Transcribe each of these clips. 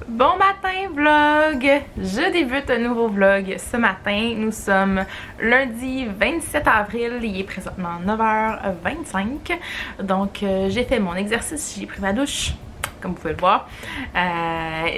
Bon matin vlog! Je débute un nouveau vlog ce matin. Nous sommes lundi 27 avril, il est présentement 9h25. Donc j'ai fait mon exercice, j'ai pris ma douche, comme vous pouvez le voir.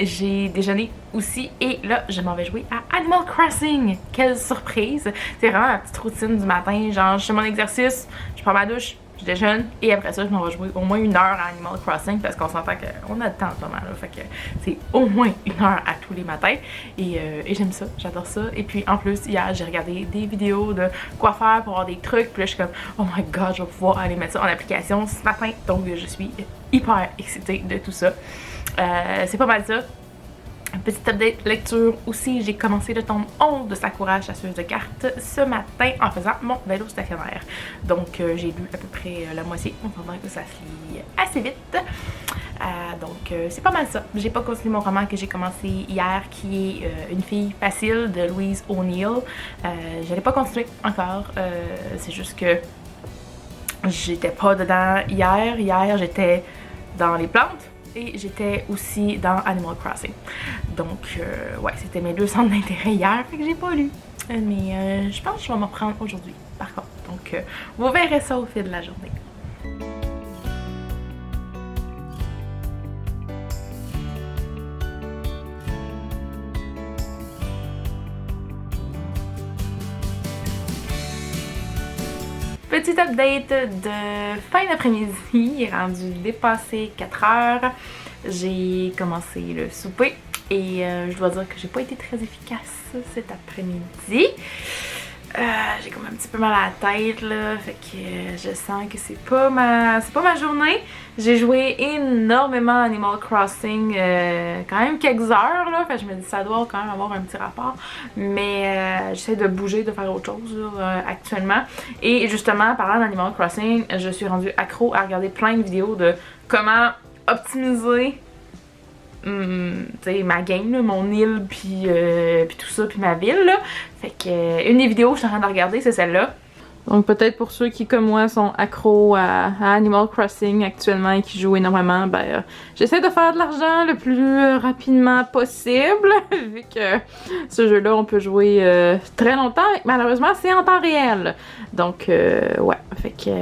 J'ai déjeuné aussi et là je m'en vais jouer à Animal Crossing. Quelle surprise! C'est vraiment ma petite routine du matin, genre je fais mon exercice, je prends ma douche, je déjeune et après ça je m'en vais jouer au moins 1 heure à Animal Crossing parce qu'on s'entend qu'on a le temps en ce moment là, fait que c'est au moins 1 heure à tous les matins et j'aime ça, j'adore ça. Et puis en plus hier j'ai regardé des vidéos de quoi faire pour avoir des trucs, puis là je suis comme oh my god, je vais pouvoir aller mettre ça en application ce matin, donc je suis hyper excitée de tout ça. C'est pas mal ça. Petite update lecture aussi, j'ai commencé le tome 11 de Sakura chasseuse de cartes ce matin en faisant mon vélo stationnaire. Donc j'ai lu à peu près la moitié, on s'entend que ça se lit assez vite. Donc c'est pas mal ça. J'ai pas continué mon roman que j'ai commencé hier qui est Une fille facile de Louise O'Neill. Je l'ai pas continué encore, c'est juste que j'étais pas dedans hier. Hier j'étais dans les plantes. Et j'étais aussi dans Animal Crossing. Donc, ouais, c'était mes 2 centres d'intérêt hier, fait que j'ai pas lu. Mais je pense que je vais m'en reprendre aujourd'hui, par contre. Donc, vous verrez ça au fil de la journée. Petite update de fin d'après-midi, il est rendu dépassé 4 heures. J'ai commencé le souper et je dois dire que j'ai pas été très efficace cet après-midi. J'ai comme un petit peu mal à la tête là, fait que je sens que c'est pas ma journée. J'ai joué énormément à Animal Crossing, quand même quelques heures là, fait que je me dis ça doit quand même avoir un petit rapport, mais j'essaie de bouger, de faire autre chose là, actuellement. Et justement, parlant d'Animal Crossing, je suis rendue accro à regarder plein de vidéos de comment optimiser ma game, là, mon île, puis tout ça, puis ma ville, là. Fait que une des vidéos que je suis en train de regarder, c'est celle-là. Donc peut-être pour ceux qui, comme moi, sont accros à Animal Crossing actuellement et qui jouent énormément, ben j'essaie de faire de l'argent le plus rapidement possible, vu que ce jeu-là, on peut jouer très longtemps, et malheureusement, c'est en temps réel. Donc, ouais, fait que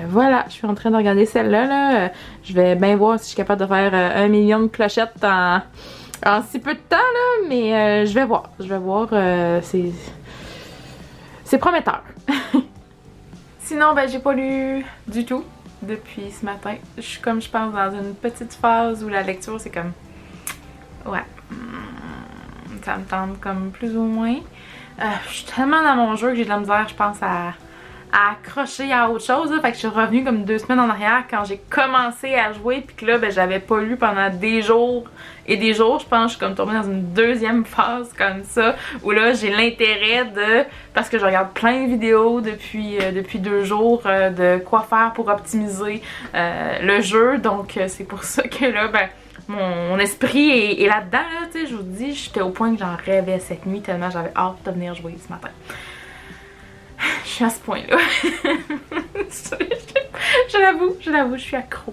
voilà, je suis en train de regarder celle-là, là. Je vais bien voir si je suis capable de faire 1 million de clochettes en si peu de temps, là, mais je vais voir, c'est prometteur. Sinon, ben j'ai pas lu du tout depuis ce matin. Je suis comme, je pense, dans une petite phase où la lecture, c'est comme... Ouais. Ça me tente comme plus ou moins. Je suis tellement dans mon jeu que j'ai de la misère, je pense, à accrocher à autre chose. Là. Fait que je suis revenue comme 2 semaines en arrière quand j'ai commencé à jouer, puis que là, ben j'avais pas lu pendant des jours et des jours. Je pense que je suis comme tombée dans une deuxième phase comme ça, où là, j'ai l'intérêt de... Parce que je regarde plein de vidéos depuis 2 jours de quoi faire pour optimiser le jeu. Donc, c'est pour ça que là, ben... Mon esprit est là-dedans, là, tu sais, je vous dis, j'étais au point que j'en rêvais cette nuit tellement j'avais hâte de venir jouer ce matin. Je suis à ce point-là. je l'avoue, je suis accro.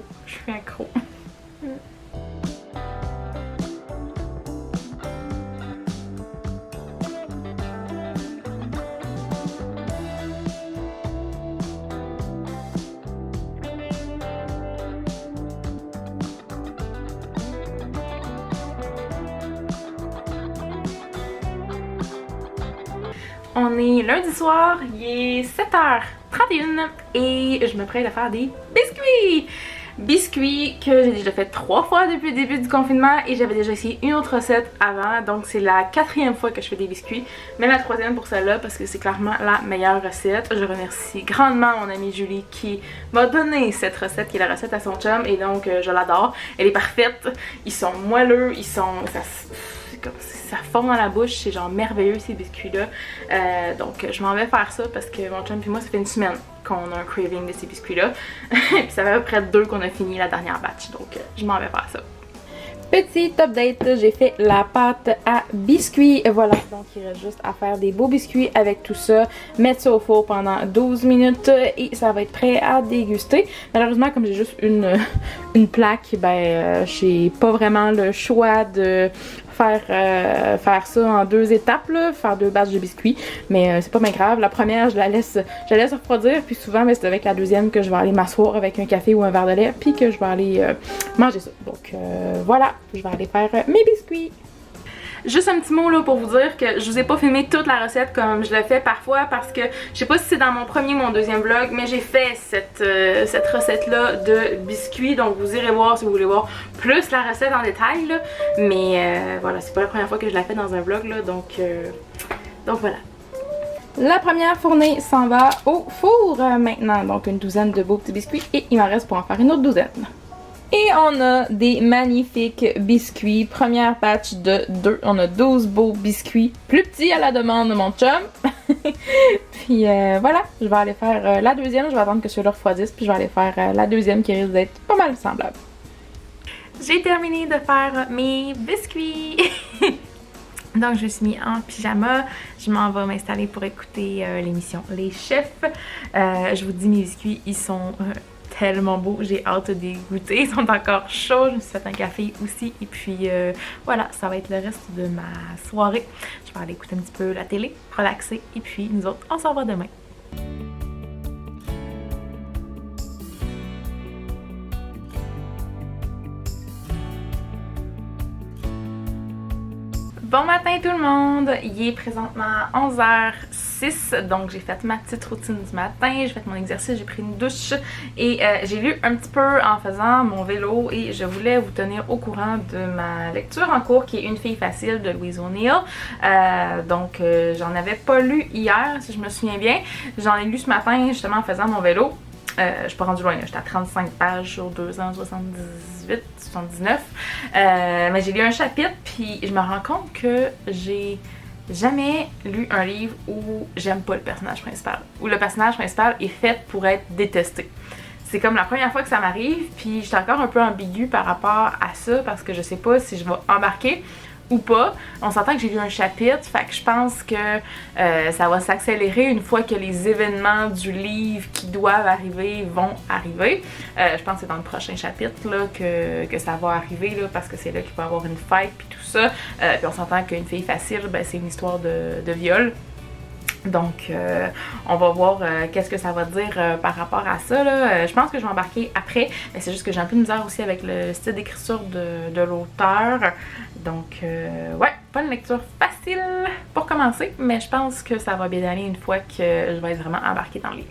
On est lundi soir, il est 7h31 et je me prête à faire des biscuits! Biscuits que j'ai déjà fait 3 fois depuis le début du confinement et j'avais déjà essayé une autre recette avant, donc c'est la 4e fois que je fais des biscuits, mais la 3e pour celle-là parce que c'est clairement la meilleure recette. Je remercie grandement mon amie Julie qui m'a donné cette recette qui est la recette à son chum et donc je l'adore. Elle est parfaite, ils sont moelleux, ça fond dans la bouche, c'est genre merveilleux ces biscuits-là. Donc je m'en vais faire ça parce que mon chum et moi, ça fait 1 semaine qu'on a un craving de ces biscuits-là. Puis ça fait à peu près 2 qu'on a fini la dernière batch, donc je m'en vais faire ça. Petit update, j'ai fait la pâte à biscuits. Voilà, donc il reste juste à faire des beaux biscuits avec tout ça, mettre ça au four pendant 12 minutes et ça va être prêt à déguster. Malheureusement, comme j'ai juste une plaque, ben j'ai pas vraiment le choix de faire ça en 2 étapes, là, faire 2 batchs de biscuits, mais c'est pas bien grave. La première, je la laisse refroidir, puis souvent, c'est avec la deuxième que je vais aller m'asseoir avec un café ou un verre de lait, puis que je vais aller manger ça. Donc voilà, je vais aller faire mes biscuits. Juste un petit mot là pour vous dire que je vous ai pas filmé toute la recette comme je le fais parfois parce que je sais pas si c'est dans mon premier ou mon deuxième vlog, mais j'ai fait cette recette là de biscuits, donc vous irez voir si vous voulez voir plus la recette en détail là. Mais voilà, c'est pas la première fois que je la fais dans un vlog là, donc voilà. La première fournée s'en va au four maintenant, donc une douzaine de beaux petits biscuits et il m'en reste pour en faire une autre douzaine. Et on a des magnifiques biscuits. Première batch de 2. On a 12 beaux biscuits. Plus petits à la demande de mon chum. Puis voilà, je vais aller faire la deuxième. Je vais attendre que ceux-là refroidissent. Puis je vais aller faire la deuxième qui risque d'être pas mal semblable. J'ai terminé de faire mes biscuits. Donc je me suis mis en pyjama. Je m'en vais m'installer pour écouter l'émission Les Chefs. Je vous dis, mes biscuits, ils sont... tellement beau, j'ai hâte de les goûter, ils sont encore chauds, je me suis fait un café aussi et puis voilà, ça va être le reste de ma soirée. Je vais aller écouter un petit peu la télé, relaxer et puis nous autres, on s'en va demain. Bon matin tout le monde! Il est présentement 11h06, donc j'ai fait ma petite routine du matin, j'ai fait mon exercice, j'ai pris une douche et j'ai lu un petit peu en faisant mon vélo et je voulais vous tenir au courant de ma lecture en cours qui est Une fille facile de Louise O'Neill. Donc j'en avais pas lu hier si je me souviens bien, j'en ai lu ce matin justement en faisant mon vélo. Je suis pas rendue loin, j'étais à 35 pages sur 2 ans, 78, 79. Mais j'ai lu un chapitre, puis je me rends compte que j'ai jamais lu un livre où j'aime pas le personnage principal. Où le personnage principal est fait pour être détesté. C'est comme la première fois que ça m'arrive, puis j'étais encore un peu ambiguë par rapport à ça, parce que je sais pas si je vais embarquer ou pas. On s'entend que j'ai lu un chapitre, fait que je pense que ça va s'accélérer une fois que les événements du livre qui doivent arriver vont arriver. Je pense que c'est dans le prochain chapitre là, que ça va arriver là, parce que c'est là qu'il va y avoir une fête puis tout ça. Puis on s'entend qu'Une fille facile, ben, c'est une histoire de viol. Donc on va voir qu'est-ce que ça va dire par rapport à ça là. Je pense que je vais embarquer après, mais c'est juste que j'ai un peu de misère aussi avec le style d'écriture de l'auteur. Donc ouais, pas une lecture facile pour commencer, mais je pense que ça va bien aller une fois que je vais être vraiment embarquée dans le livre.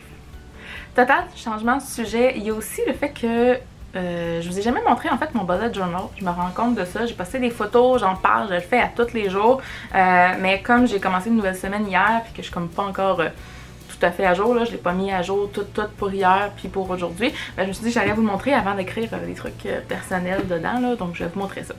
Total, changement de sujet, il y a aussi le fait que je vous ai jamais montré en fait mon bullet journal, je me rends compte de ça, j'ai posté des photos, j'en parle, je le fais à tous les jours, mais comme j'ai commencé une nouvelle semaine hier puis que je suis comme pas encore tout à fait à jour, là, je l'ai pas mis à jour tout pour hier puis pour aujourd'hui, ben, je me suis dit que j'allais vous le montrer avant d'écrire des trucs personnels dedans, là, donc je vais vous montrer ça.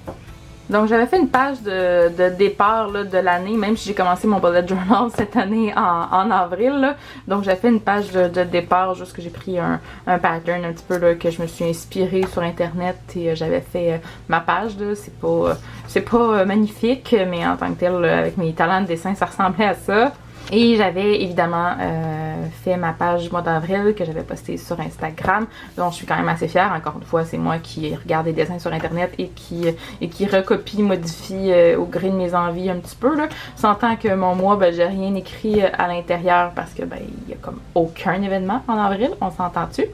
Donc j'avais fait une page de départ là, de l'année, même si j'ai commencé mon bullet journal cette année en avril. Là. Donc j'avais fait une page de départ, juste que j'ai pris un pattern un petit peu là, que je me suis inspirée sur internet et j'avais fait ma page. C'est pas magnifique, mais en tant que tel, avec mes talents de dessin, ça ressemblait à ça. Et j'avais évidemment fait ma page du mois d'avril que j'avais postée sur Instagram, dont je suis quand même assez fière. Encore une fois, c'est moi qui regarde des dessins sur internet et qui recopie, modifie au gré de mes envies un petit peu. Là. S'entend que mon mois, ben, j'ai rien écrit à l'intérieur parce que ben, il y a comme aucun événement en avril, on s'entend-tu?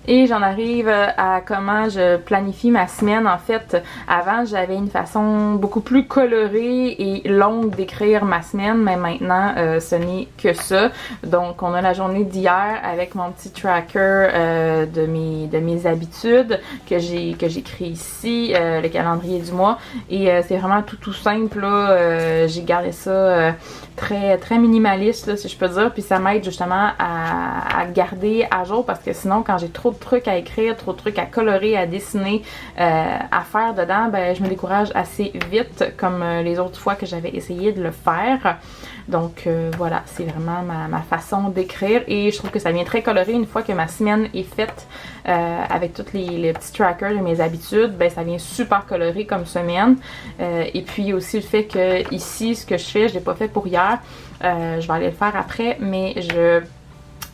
Et j'en arrive à comment je planifie ma semaine. En fait, avant, j'avais une façon beaucoup plus colorée et longue d'écrire ma semaine, mais maintenant, ce n'est que ça. Donc, on a la journée d'hier avec mon petit tracker de mes habitudes que j'écris ici, le calendrier du mois. Et c'est vraiment tout simple, là. J'ai gardé ça très minimaliste, là, si je peux dire. Puis ça m'aide justement à garder à jour parce que sinon, quand j'ai trop trop de trucs à écrire, trop de trucs à colorer, à dessiner, à faire dedans, ben je me décourage assez vite comme les autres fois que j'avais essayé de le faire. Donc voilà, c'est vraiment ma façon d'écrire et je trouve que ça vient très coloré une fois que ma semaine est faite avec tous les petits trackers de mes habitudes, ben ça vient super coloré comme semaine. Et puis aussi le fait que ici, ce que je fais, je l'ai pas fait pour hier, je vais aller le faire après, mais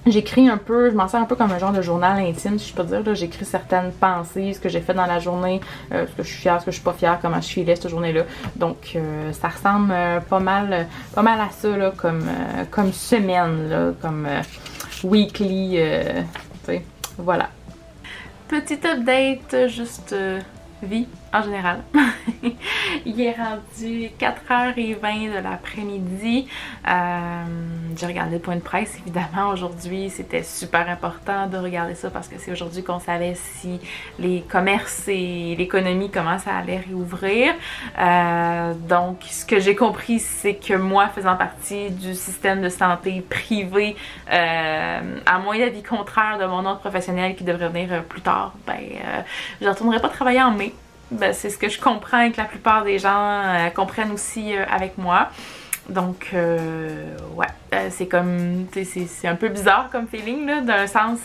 j'écris un peu, je m'en sers un peu comme un genre de journal intime, si je peux dire. J'écris certaines pensées, ce que j'ai fait dans la journée, ce que je suis fière, ce que je suis pas fière, comment je filais cette journée-là. Donc ça ressemble pas mal à ça là, comme semaine, là, comme weekly, tu sais, voilà. Petite update, juste vie en général. Il est rendu 4h20 de l'après-midi. J'ai regardé le point de presse évidemment aujourd'hui. C'était super important de regarder ça parce que c'est aujourd'hui qu'on savait si les commerces et l'économie comment ça allait réouvrir. Donc ce que j'ai compris c'est que moi faisant partie du système de santé privé, à moins d'avis contraire de mon ordre professionnel qui devrait venir plus tard, ben je ne retournerai pas travailler en mai. Ben, c'est ce que je comprends et que la plupart des gens comprennent aussi avec moi. Donc, ouais, c'est comme, c'est un peu bizarre comme feeling, là. D'un sens,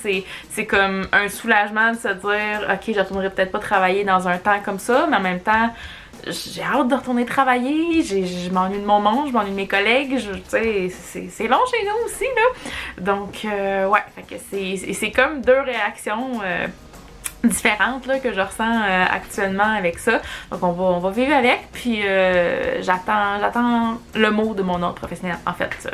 c'est comme un soulagement de se dire, ok, je retournerai peut-être pas travailler dans un temps comme ça, mais en même temps, j'ai hâte de retourner travailler, je m'ennuie de mon monde, je m'ennuie de mes collègues, tu sais, c'est long chez nous aussi, là. Donc, ouais, fait que c'est comme deux réactions différentes là, que je ressens actuellement avec ça. Donc on va vivre avec, puis j'attends le mot de mon ordre professionnel en fait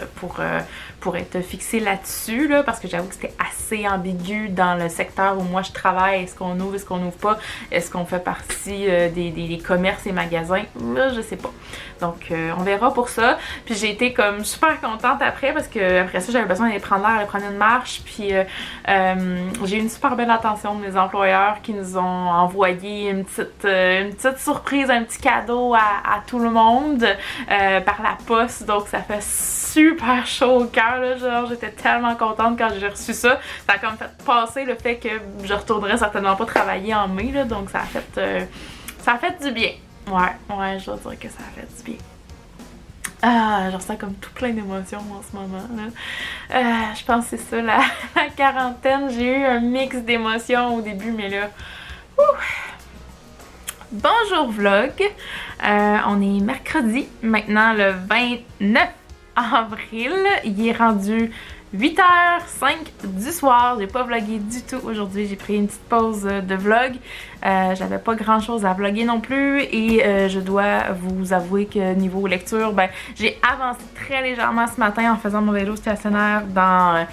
pour être fixée là-dessus là, parce que j'avoue que c'était assez ambigu dans le secteur où moi je travaille. Est-ce qu'on ouvre, est-ce qu'on ouvre pas, est-ce qu'on fait partie des commerces et magasins, là je sais pas. Donc on verra pour ça. Puis j'ai été comme super contente après parce que après ça j'avais besoin d'aller prendre l'air, d'aller prendre une marche, puis j'ai eu une super belle attention de mes employeurs qui nous ont envoyé une petite surprise, un petit cadeau à tout le monde par la poste. Donc ça fait super chaud au cœur, là. Genre j'étais tellement contente quand j'ai reçu ça. Ça a comme fait passer le fait que je retournerais certainement pas travailler en mai, là. Donc ça a fait du bien. Ouais, je dois dire que ça a fait du bien. Ah, je ressens comme tout plein d'émotions en ce moment, là. Je pense que c'est ça, la quarantaine. J'ai eu un mix d'émotions au début, mais là... Bonjour vlog! On est mercredi, maintenant le 29 avril. Il est rendu 8h05 du soir. J'ai pas vlogué du tout aujourd'hui. J'ai pris une petite pause de vlog. J'avais pas grand chose à vlogger non plus et je dois vous avouer que niveau lecture, ben j'ai avancé très légèrement ce matin en faisant mon vélo stationnaire dans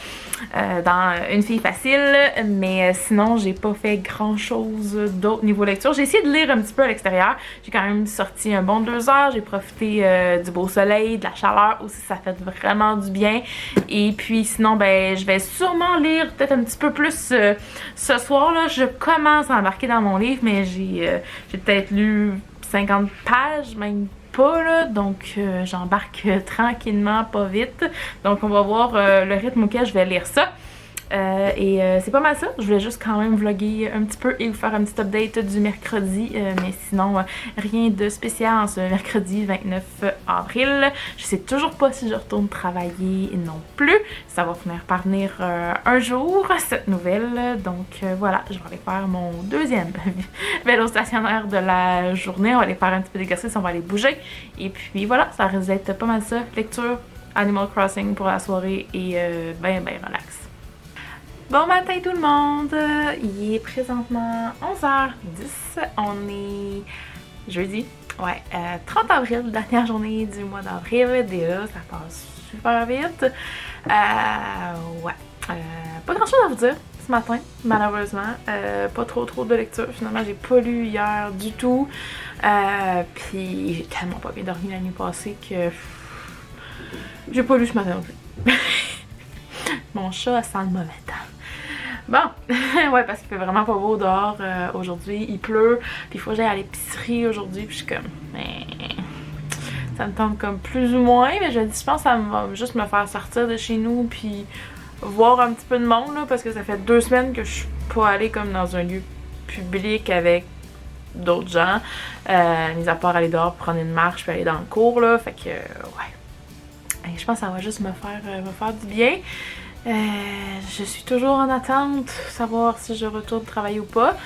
Une fille facile, mais sinon j'ai pas fait grand chose d'autre niveau lecture. J'ai essayé de lire un petit peu à l'extérieur. J'ai quand même sorti un bon 2 heures. J'ai profité du beau soleil, de la chaleur aussi, ça fait vraiment du bien. Et puis sinon, ben je vais sûrement lire peut-être un petit peu plus ce soir là. Je commence à embarquer dans mon livre, mais j'ai peut-être lu 50 pages, même pas là, donc j'embarque tranquillement, pas vite. Donc on va voir le rythme auquel je vais lire ça. Et c'est pas mal ça. Je voulais juste quand même vlogger un petit peu et vous faire un petit update du mercredi. Mais sinon, rien de spécial en ce mercredi 29 avril. Je sais toujours pas si je retourne travailler non plus. Ça va finir par venir un jour, cette nouvelle. Donc voilà, je vais aller faire mon deuxième vélo stationnaire de la journée. On va aller faire un petit peu d'exercice, on va aller bouger. Et puis voilà, ça risque d'être pas mal ça. Lecture, Animal Crossing pour la soirée et ben relax. Bon matin tout le monde! Il est présentement 11h10. On est jeudi. Ouais, 30 avril, dernière journée du mois d'avril. Déjà, ça passe super vite. Ouais, pas grand chose à vous dire ce matin, malheureusement. Pas trop de lecture. Finalement, j'ai pas lu hier du tout. Puis j'ai tellement pas bien dormi la nuit passée que j'ai pas lu ce matin non plus. Mon chat sent le mauvais temps. Bon, ouais, parce qu'il fait vraiment pas beau dehors aujourd'hui, il pleut, puis il faut que j'aille à l'épicerie aujourd'hui, puis je suis comme, ça me tente comme plus ou moins, mais je pense que ça va juste me faire sortir de chez nous, puis voir un petit peu de monde, là, parce que ça fait 2 semaines que je suis pas aller comme dans un lieu public avec d'autres gens, mis à part aller dehors prendre une marche puis aller dans le cours là, fait que ouais. Et je pense que ça va juste me faire du bien. Je suis toujours en attente, savoir si je retourne travailler ou pas.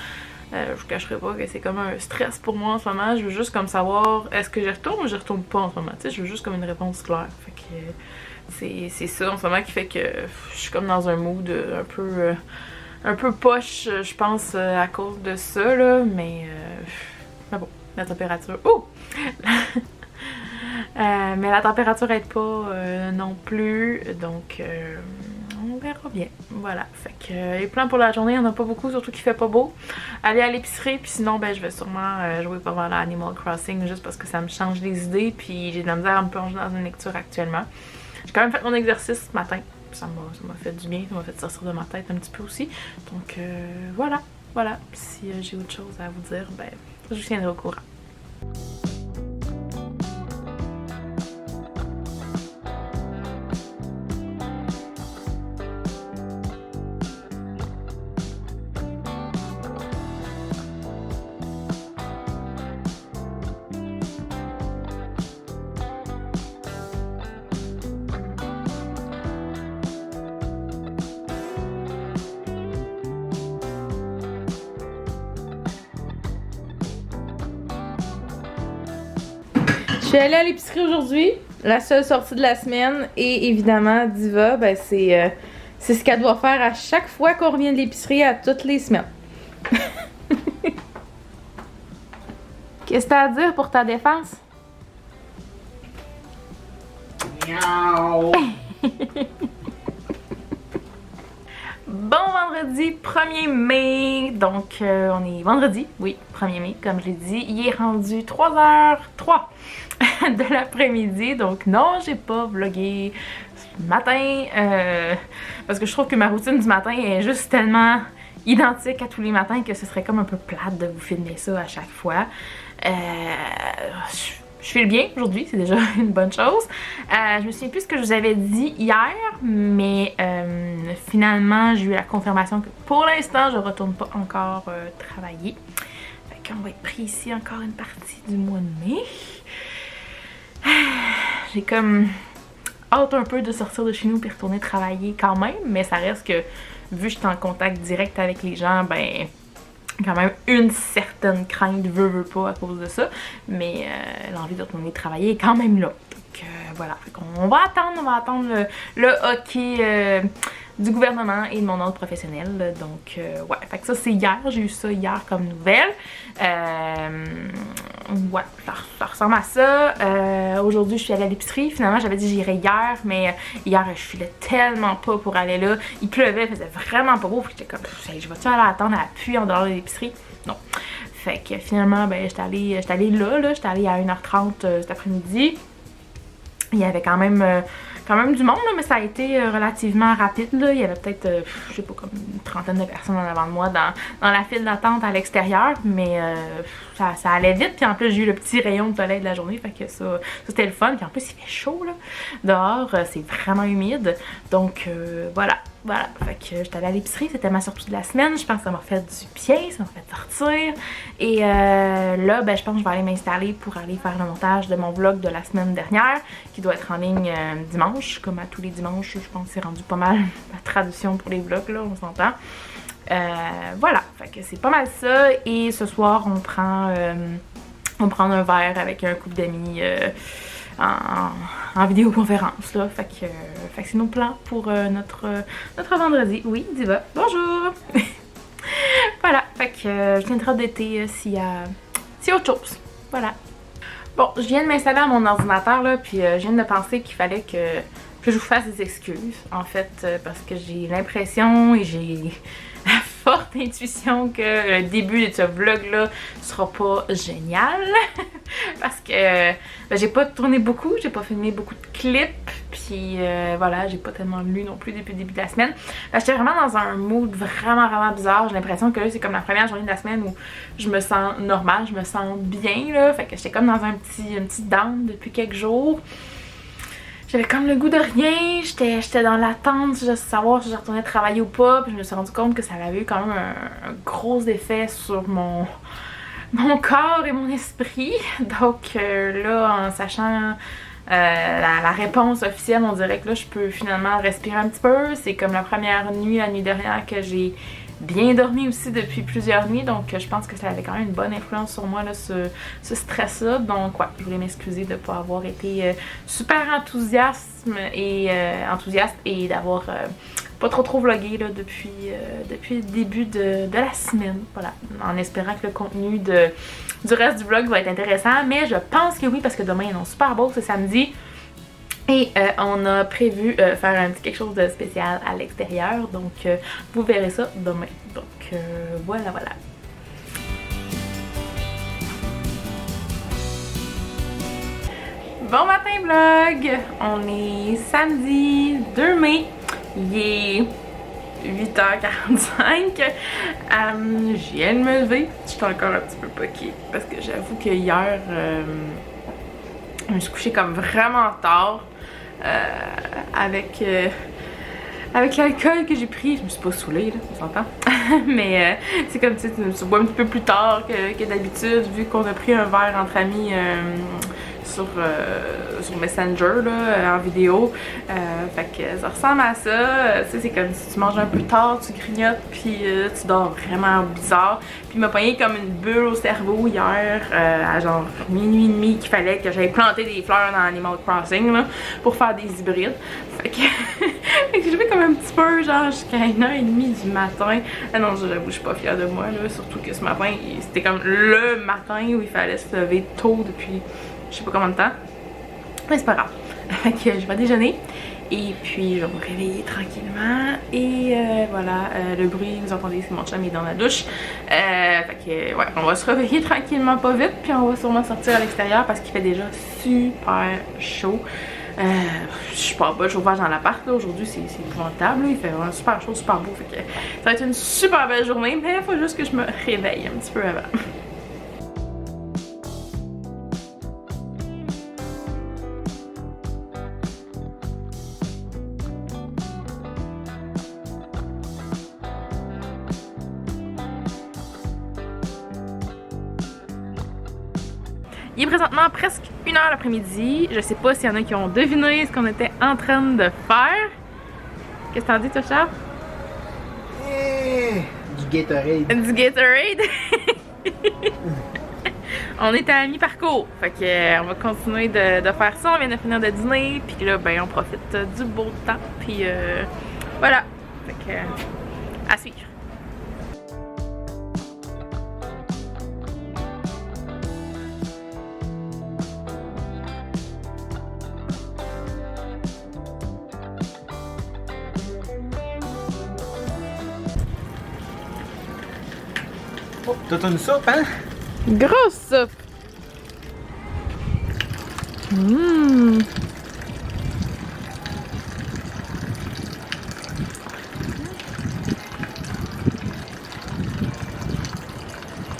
Je vous cacherai pas que c'est comme un stress pour moi en ce moment. Je veux juste comme savoir est-ce que j'y retourne ou je retourne pas en ce moment. Tu sais, je veux juste comme une réponse claire. Fait que c'est ça en ce moment qui fait que je suis comme dans un mood un peu poche, je pense, à cause de ça là. Mais bon, la température. Oh! Mais la température aide pas non plus, donc on verra bien. Voilà, fait que les plans pour la journée, il n'y en a pas beaucoup, surtout qu'il fait pas beau. Aller à l'épicerie, puis sinon ben je vais sûrement jouer pas mal à Animal Crossing juste parce que ça me change les idées, puis j'ai de la misère à me plonger dans une lecture actuellement. J'ai quand même fait mon exercice ce matin, ça m'a fait du bien, ça m'a fait sortir de ma tête un petit peu aussi. Donc voilà, si j'ai autre chose à vous dire, ben je vous tiendrai au courant. Je suis allée à l'épicerie aujourd'hui, la seule sortie de la semaine, et évidemment Diva, ben c'est ce qu'elle doit faire à chaque fois qu'on revient de l'épicerie, à toutes les semaines. Qu'est-ce que t'as à dire pour ta défense? Miaou! Bon vendredi 1er mai, donc on est vendredi, oui, 1er mai, comme je l'ai dit. Il est rendu 3h03 de l'après-midi, donc non, j'ai pas vlogué ce matin, parce que je trouve que ma routine du matin est juste tellement identique à tous les matins que ce serait comme un peu plate de vous filmer ça à chaque fois. Je fais le bien aujourd'hui, c'est déjà une bonne chose. Je me souviens plus ce que je vous avais dit hier, mais finalement j'ai eu la confirmation que pour l'instant je retourne pas encore travailler. Fait qu'on va être pris ici encore une partie du mois de mai. J'ai comme hâte un peu de sortir de chez nous et retourner travailler quand même, mais ça reste que vu que je suis en contact direct avec les gens, ben quand même une certaine crainte, veux pas à cause de ça, mais l'envie de retourner travailler est quand même là. Donc voilà, on va attendre le hockey du gouvernement et de mon ordre professionnel. Donc ouais, fait que ça c'est hier, j'ai eu ça hier comme nouvelle. Ouais, ça ressemble à ça. Aujourd'hui je suis allée à l'épicerie, finalement j'avais dit j'irais hier, mais hier je filais tellement pas pour aller là. Il pleuvait, il faisait vraiment pas beau, j'étais comme je vais-tu aller attendre à la pluie en dehors de l'épicerie? Non. Fait que finalement ben j'étais allée là, j'étais allée à 1h30 cet après-midi. Il y avait quand même du monde, là, mais ça a été relativement rapide. Là. Il y avait peut-être, je sais pas, comme une trentaine de personnes en avant de moi dans la file d'attente à l'extérieur, mais ça allait vite. Puis en plus, j'ai eu le petit rayon de soleil de la journée, fait que ça c'était le fun. Puis en plus, il fait chaud là. Dehors, c'est vraiment humide. Donc voilà. Fait que j'étais allée à l'épicerie, c'était ma sortie de la semaine. Je pense que ça m'a fait du bien, ça m'a fait sortir. Et là, ben, je pense que je vais aller m'installer pour aller faire le montage de mon vlog de la semaine dernière, qui doit être en ligne dimanche, comme à tous les dimanches. Je pense que c'est rendu pas mal la tradition pour les vlogs, là, on s'entend. Voilà, fait que c'est pas mal ça. Et ce soir, on prend un verre avec un couple d'amis en vidéoconférence là, fait que c'est nos plans pour notre vendredi. Oui, Diva, bonjour! Voilà, fait que je viendrai d'été s'il y a autre chose. Voilà. Bon, je viens de m'installer à mon ordinateur là, puis je viens de penser qu'il fallait que je vous fasse des excuses, en fait, parce que j'ai l'impression et j'ai la forte intuition que le début de ce vlog-là sera pas génial. Parce que ben, j'ai pas tourné beaucoup, j'ai pas filmé beaucoup de clips, puis voilà, j'ai pas tellement lu non plus depuis le début de la semaine. J'étais vraiment dans un mood vraiment bizarre. J'ai l'impression que là, c'est comme la première journée de la semaine où je me sens normale, je me sens bien, là. Fait que j'étais comme dans une petite down depuis quelques jours. J'avais comme le goût de rien, j'étais dans l'attente de savoir si je retournais travailler ou pas, puis je me suis rendu compte que ça avait eu quand même un gros effet sur mon corps et mon esprit. Donc là, en sachant la réponse officielle, on dirait que là je peux finalement respirer un petit peu. C'est comme la première nuit, la nuit dernière, que j'ai bien dormi aussi depuis plusieurs nuits, donc je pense que ça avait quand même une bonne influence sur moi, là, ce stress-là. Donc ouais, je voulais m'excuser de ne pas avoir été super enthousiaste et d'avoir pas trop vlogué là, depuis le début de la semaine. Voilà, en espérant que le contenu du reste du vlog va être intéressant, mais je pense que oui, parce que demain il est super beau, c'est samedi. Et on a prévu faire un petit quelque chose de spécial à l'extérieur, donc vous verrez ça demain. Donc voilà. Bon matin vlog! On est samedi 2 mai, il est 8h45. Je viens de me lever, je suis encore un petit peu poquée parce que j'avoue que hier je me suis couchée comme vraiment tard. Avec l'alcool que j'ai pris, je me suis pas saoulée là, on s'entend. Mais c'est comme si tu bois un petit peu plus tard que d'habitude, vu qu'on a pris un verre entre amis sur Messenger là, en vidéo. Fait que ça ressemble à ça. Tu sais, c'est comme si tu manges un peu tard, tu grignotes, puis tu dors vraiment bizarre. Puis il m'a pogné comme une bulle au cerveau hier, à genre minuit et demi, qu'il fallait que j'aille planter des fleurs dans Animal Crossing là, pour faire des hybrides. Fait que, fait que j'ai fait comme un petit peu genre jusqu'à 1h30 du matin. Ah non, j'avoue, je suis pas fière de moi là, surtout que ce matin, c'était comme le matin où il fallait se lever tôt depuis je sais pas combien de temps. Mais c'est pas grave. Fait que je vais déjeuner. Et puis je vais me réveiller tranquillement. Et voilà, le bruit, vous entendez, c'est mon chum, il est dans la douche. Fait que ouais, on va se réveiller tranquillement, pas vite. Puis on va sûrement sortir à l'extérieur parce qu'il fait déjà super chaud. Je suis pas bas, chauffage dans l'appart là, aujourd'hui c'est épouvantable, il fait vraiment super chaud, super beau. Fait que ça va être une super belle journée, mais il faut juste que je me réveille un petit peu avant. Il est présentement presque 1h l'après-midi. Je sais pas s'il y en a qui ont deviné ce qu'on était en train de faire. Qu'est-ce que t'en dis, toi, Charles? Du Gatorade. Du Gatorade? On est à mi-parcours. Fait que on va continuer de faire ça. On vient de finir de dîner. Puis là, ben, on profite du beau temps. Puis voilà. Fait que à suivre. Oh, t'as une soupe, hein? Grosse soupe!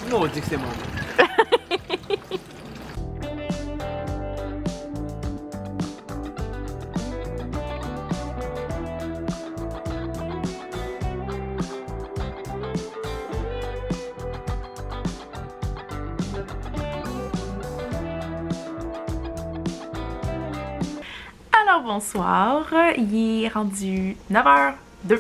Non, on dit que c'est mon nom. Alors bonsoir, il est rendu 9h02.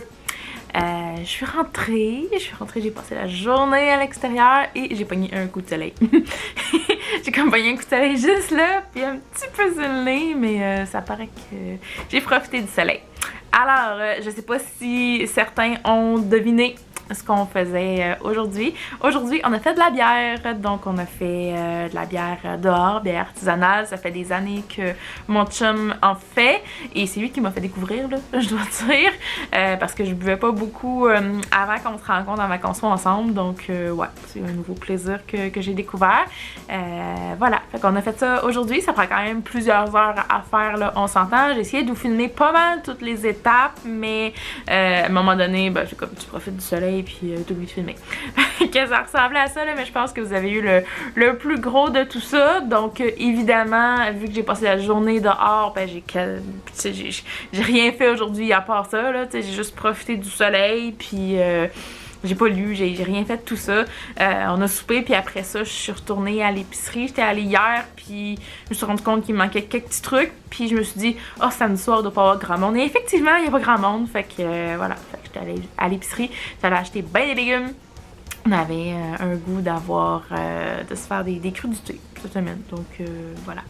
Je suis rentrée, j'ai passé la journée à l'extérieur et j'ai pogné un coup de soleil. J'ai comme pogné un coup de soleil juste là, puis un petit peu sur le nez, mais ça paraît que j'ai profité du soleil. Alors, je sais pas si certains ont deviné ce qu'on faisait aujourd'hui. Aujourd'hui, on a fait de la bière, donc on a fait de la bière dehors, bière artisanale. Ça fait des années que mon chum en fait et c'est lui qui m'a fait découvrir, là, je dois dire, parce que je buvais pas beaucoup avant qu'on se rencontre, avant qu'on soit ensemble, donc ouais, c'est un nouveau plaisir que j'ai découvert. Voilà, fait qu'on a fait ça aujourd'hui. Ça prend quand même plusieurs heures à faire, là, on s'entend. J'ai essayé de vous filmer pas mal toutes les étapes, mais à un moment donné, ben, j'ai comme tu profites du soleil, soleil, puis tout oublié de filmer. Que ça ressemblait à ça, là, mais je pense que vous avez eu le plus gros de tout ça. Donc, évidemment, vu que j'ai passé la journée dehors, ben j'ai rien fait aujourd'hui à part ça, là, j'ai juste profité du soleil, puis j'ai pas lu, j'ai rien fait de tout ça. On a soupé, puis après ça, je suis retournée à l'épicerie. J'étais allée hier, puis je me suis rendu compte qu'il me manquait quelques petits trucs, puis je me suis dit, oh, samedi soir, il doit pas avoir grand monde. Et effectivement, il y a pas grand monde, fait que voilà. Fait que j'étais allée à l'épicerie, j'allais acheter ben des légumes. On avait un goût d'avoir, de se faire des crudités cette semaine, donc voilà.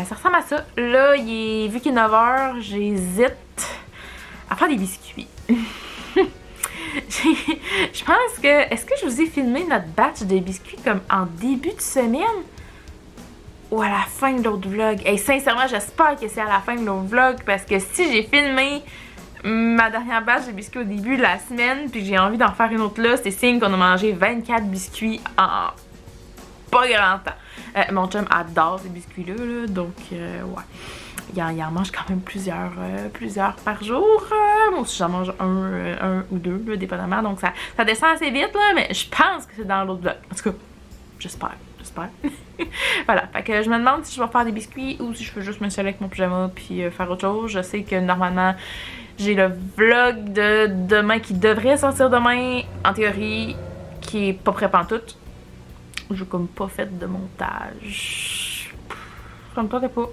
Ça ressemble à ça. Là, vu qu'il est 9h, j'hésite à faire des biscuits. Je pense que... Est-ce que je vous ai filmé notre batch de biscuits comme en début de semaine? Ou à la fin de l'autre vlog? Et sincèrement, j'espère que c'est à la fin de l'autre vlog, parce que si j'ai filmé ma dernière batch de biscuits au début de la semaine, puis que j'ai envie d'en faire une autre là, c'est signe qu'on a mangé 24 biscuits en pas grand temps. Mon chum adore ces biscuits-là, donc ouais. Il en mange quand même plusieurs par jour. Moi aussi, j'en mange un ou deux, là, dépendamment. Donc, ça descend assez vite, là, mais je pense que c'est dans l'autre vlog. En tout cas, j'espère. Voilà, fait que je me demande si je vais faire des biscuits ou si je peux juste me installer avec mon pyjama puis faire autre chose. Je sais que normalement, j'ai le vlog de demain qui devrait sortir demain, en théorie, qui est pas prêt pantoute. J'ai comme pas fait de montage. Ça me tentait pas.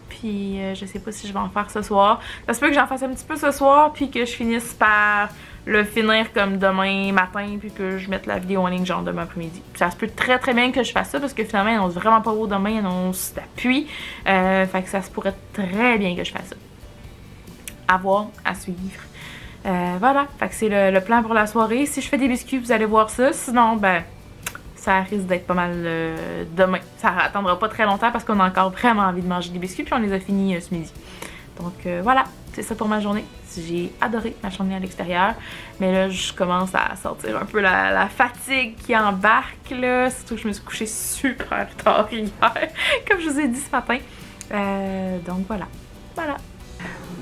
Puis je sais pas si je vais en faire ce soir. Ça se peut que j'en fasse un petit peu ce soir, puis que je finisse par le finir comme demain matin, puis que je mette la vidéo en ligne genre demain après-midi. Ça se peut très bien que je fasse ça, parce que finalement, il annonce vraiment pas beau demain, il annonce la pluie. Fait que ça se pourrait très bien que je fasse ça. À voir, à suivre. Voilà, fait que c'est le plan pour la soirée. Si je fais des biscuits, vous allez voir ça. Sinon, ben... ça risque d'être pas mal demain. Ça attendra pas très longtemps parce qu'on a encore vraiment envie de manger des biscuits, puis on les a finis ce midi. Donc voilà, c'est ça pour ma journée. J'ai adoré ma journée à l'extérieur, mais là je commence à sortir un peu la fatigue qui embarque là. Surtout que je me suis couchée super tard hier, comme je vous ai dit ce matin. Donc voilà.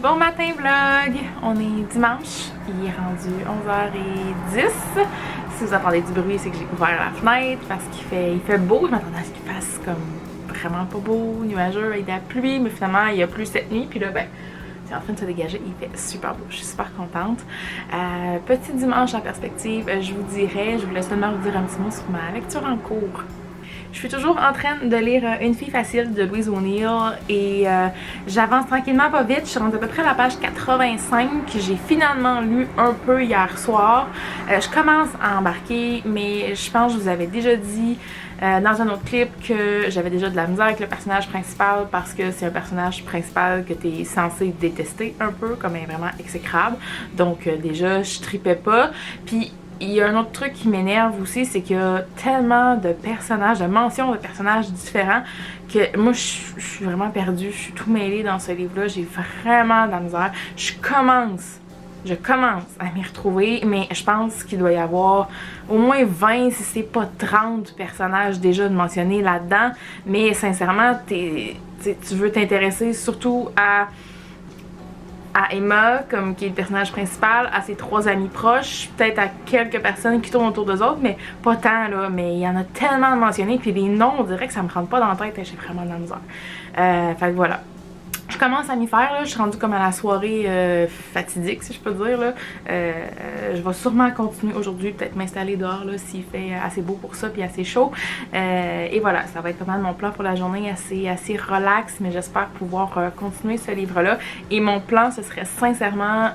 Bon matin vlog! On est dimanche, il est rendu 11h10. Si vous entendez du bruit, c'est que j'ai ouvert la fenêtre parce qu'il fait beau. Je m'attendais à ce qu'il fasse comme vraiment pas beau, nuageux avec de la pluie, mais finalement il y a plu cette nuit. Puis là, ben, c'est en train de se dégager, il fait super beau, je suis super contente. Petit dimanche en perspective, je voulais seulement vous dire un petit mot sur ma lecture en cours. Je suis toujours en train de lire Une fille facile de Louise O'Neill et j'avance tranquillement pas vite. Je suis rendue à peu près à la page 85. J'ai finalement lu un peu hier soir. Je commence à embarquer, mais je pense que je vous avais déjà dit dans un autre clip que j'avais déjà de la misère avec le personnage principal parce que c'est un personnage principal que tu es censé détester un peu, comme elle est vraiment exécrable. Donc déjà, je tripais pas. Puis il y a un autre truc qui m'énerve aussi, c'est qu'il y a tellement de personnages, de mentions de personnages différents que moi je suis vraiment perdue, je suis tout mêlée dans ce livre-là, j'ai vraiment de la misère. Je commence à m'y retrouver, mais je pense qu'il doit y avoir au moins 20, si c'est pas 30 personnages déjà de mentionnés là-dedans, mais sincèrement, tu veux t'intéresser surtout à Emma, comme qui est le personnage principal, à ses 3 amis proches, peut-être à quelques personnes qui tournent autour d'eux autres, mais pas tant là, mais il y en a tellement de mentionnés, puis les noms, on dirait que ça me rentre pas dans la tête, j'ai vraiment de la misère. Fait que voilà. Je commence à m'y faire, là. Je suis rendue comme à la soirée fatidique, si je peux dire. Là. Je vais sûrement continuer aujourd'hui, peut-être m'installer dehors là, s'il fait assez beau pour ça puis assez chaud. Et voilà, ça va être pas mal mon plan pour la journée, assez relax, mais j'espère pouvoir continuer ce livre-là. Et mon plan, ce serait sincèrement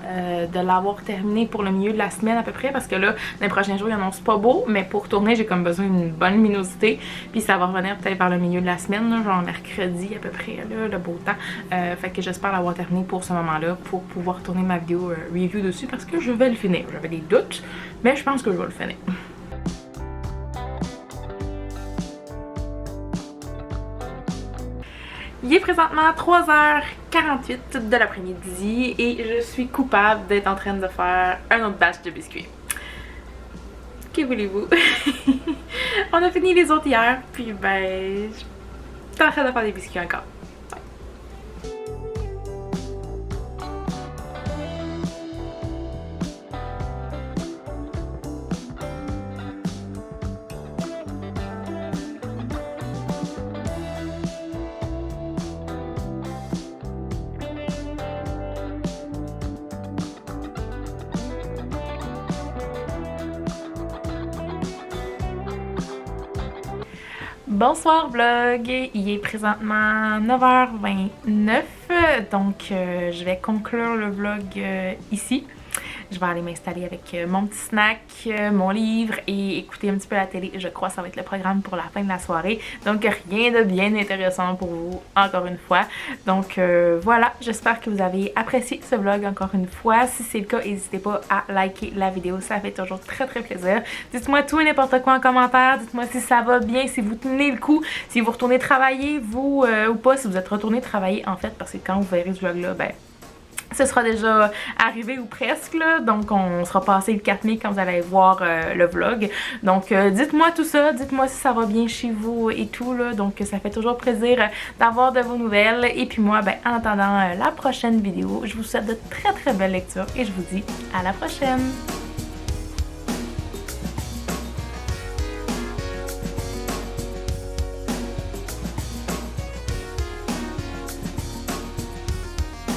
de l'avoir terminé pour le milieu de la semaine à peu près, parce que là, les prochains jours, il annonce pas beau, mais pour tourner, j'ai comme besoin d'une bonne luminosité. Puis ça va revenir peut-être vers le milieu de la semaine, là, genre mercredi à peu près, là, le beau temps. Fait que j'espère l'avoir terminé pour ce moment-là pour pouvoir tourner ma vidéo review dessus parce que je vais le finir. J'avais des doutes, mais je pense que je vais le finir. Il est présentement 3h48 de l'après-midi et je suis coupable d'être en train de faire un autre batch de biscuits. Que voulez-vous? On a fini les autres hier, puis ben, je suis en train de faire des biscuits encore. Bonsoir vlog, il est présentement 9h29, donc je vais conclure le vlog ici. Je vais aller m'installer avec mon petit snack, mon livre et écouter un petit peu la télé. Je crois que ça va être le programme pour la fin de la soirée. Donc rien de bien intéressant pour vous, encore une fois. Donc voilà, j'espère que vous avez apprécié ce vlog encore une fois. Si c'est le cas, n'hésitez pas à liker la vidéo. Ça fait toujours très plaisir. Dites-moi tout et n'importe quoi en commentaire. Dites-moi si ça va bien, si vous tenez le coup, si vous retournez travailler, vous ou pas, si vous êtes retourné travailler en fait. Parce que quand vous verrez ce vlog-là, ben ce sera déjà arrivé ou presque là, donc on sera passé le 4 mai quand vous allez voir le vlog. Donc dites-moi tout ça, dites-moi si ça va bien chez vous et tout là, donc ça fait toujours plaisir d'avoir de vos nouvelles. Et puis moi, ben en attendant la prochaine vidéo, je vous souhaite de très belles lectures et je vous dis à la prochaine!